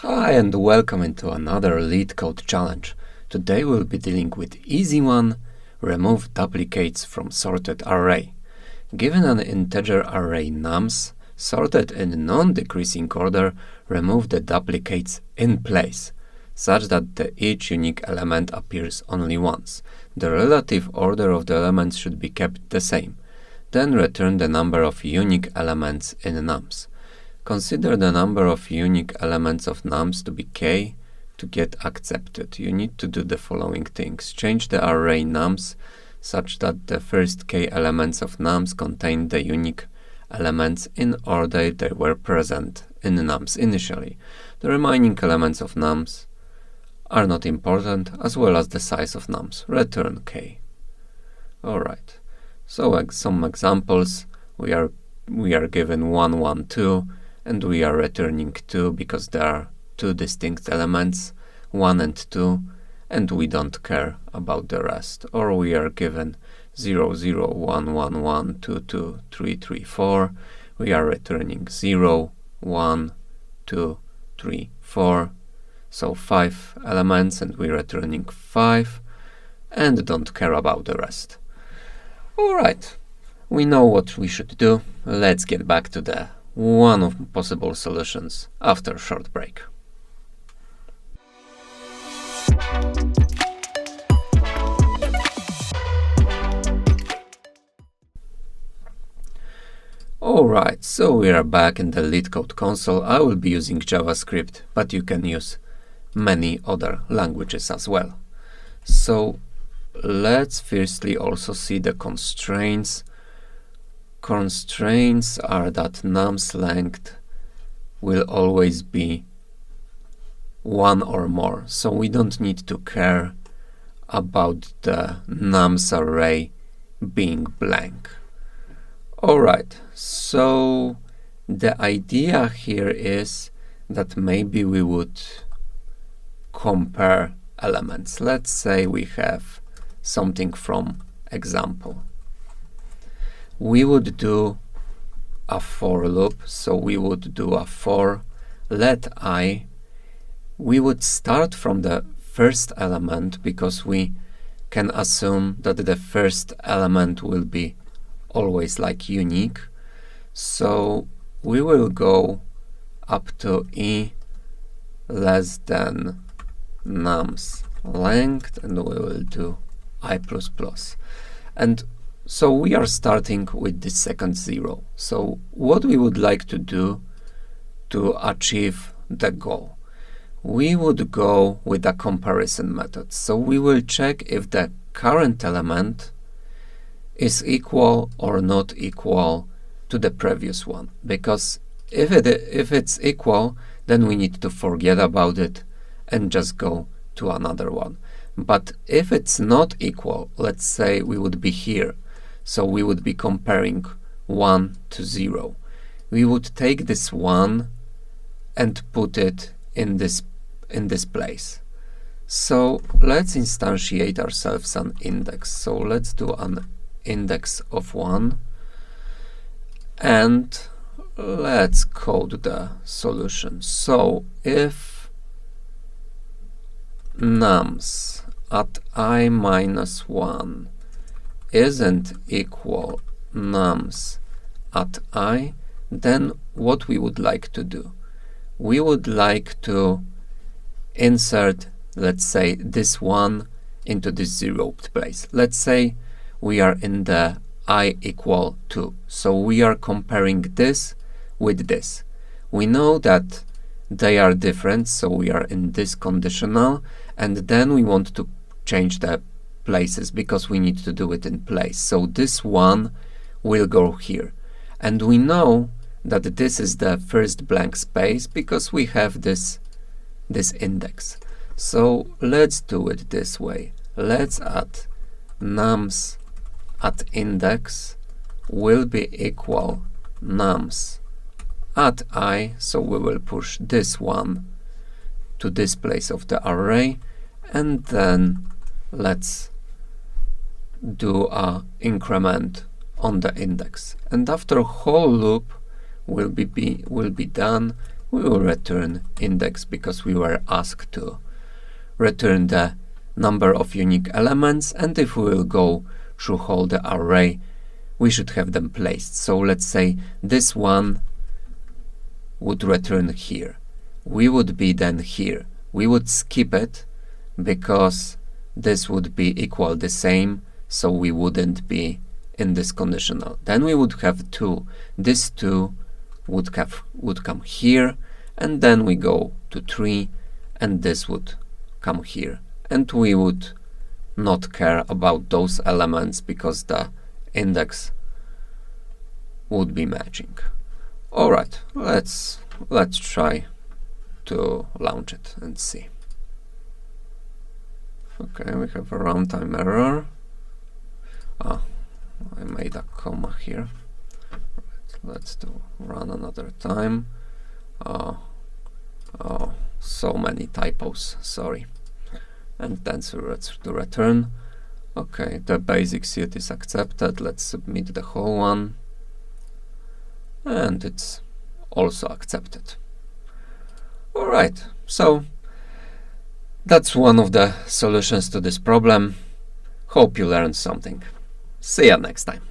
Hi and welcome into another LEETCODE challenge. Today we'll be dealing with easy one, remove duplicates from sorted array. Given an integer array nums, sorted in non-decreasing order, remove the duplicates in place, such that each unique element appears only once. The relative order of the elements should be kept the same. Then return the number of unique elements in nums. Consider the number of unique elements of nums to be k. To get accepted, you need to do the following things. Change the array nums such that the first k elements of nums contain the unique elements in order they were present in nums initially. The remaining elements of nums are not important, as well as the size of nums. Return k. Alright, so some examples. We are given 1, 1, 2. And we are returning 2 because there are two distinct elements, 1 and 2, and we don't care about the rest. Or we are given 0, 0, 1, 1, 1, 2, 2, 3, 3, 4. We are returning 0, 1, 2, 3, 4. So 5 elements, and we're returning 5, and don't care about the rest. Alright, we know what we should do. Let's get back to the one of possible solutions after a short break. Alright, so we are back in the LeetCode console. I will be using JavaScript, but you can use many other languages as well. So let's firstly also see the constraints. Constraints are that nums length will always be 1 or more, so we don't need to care about the nums array being blank. Alright, so the idea here is that maybe we would compare elements. Let's say we have something from example. We would do a for loop, so we would do a for let I. We would start from the first element because we can assume that the first element will be always like unique. So we will go up to e less than nums length, and we will do I++. And so we are starting with the second 0. So what we would like to do to achieve the goal? We would go with a comparison method. So we will check if the current element is equal or not equal to the previous one. Because if it's equal, then we need to forget about it and just go to another one. But if it's not equal, let's say we would be here. So we would be comparing 1 to 0. We would take this 1 and put it in this place. So let's instantiate ourselves an index. So let's do an index of 1, and let's code the solution. So if nums at I minus 1 isn't equal nums at I, then what we would like to do? We would like to insert, let's say, this 1 into this 0th place. Let's say we are in the I equal 2. So we are comparing this with this. We know that they are different, so we are in this conditional, and then we want to change the places because we need to do it in place. So this 1 will go here, and we know that this is the first blank space because we have this index. So let's do it this way. Let's add nums at index will be equal nums at I, so we will push this 1 to this place of the array, and then let's do a increment on the index. And after whole loop will be done, we will return index because we were asked to return the number of unique elements, and if we will go through whole the array, we should have them placed. So let's say this one would return here. We would be then here. We would skip it because this would be equal the same, so we wouldn't be in this conditional. Then we would have 2. This 2 would come here, and then we go to 3, and this would come here. And we would not care about those elements because the index would be matching. All right, let's try to launch it and see. Okay, we have a runtime error. I made a comma here. Let's run another time. Oh, so many typos, sorry. And then to return. Okay, the basic suit is accepted. Let's submit the whole one. And it's also accepted. Alright, so that's one of the solutions to this problem. Hope you learned something. See ya next time.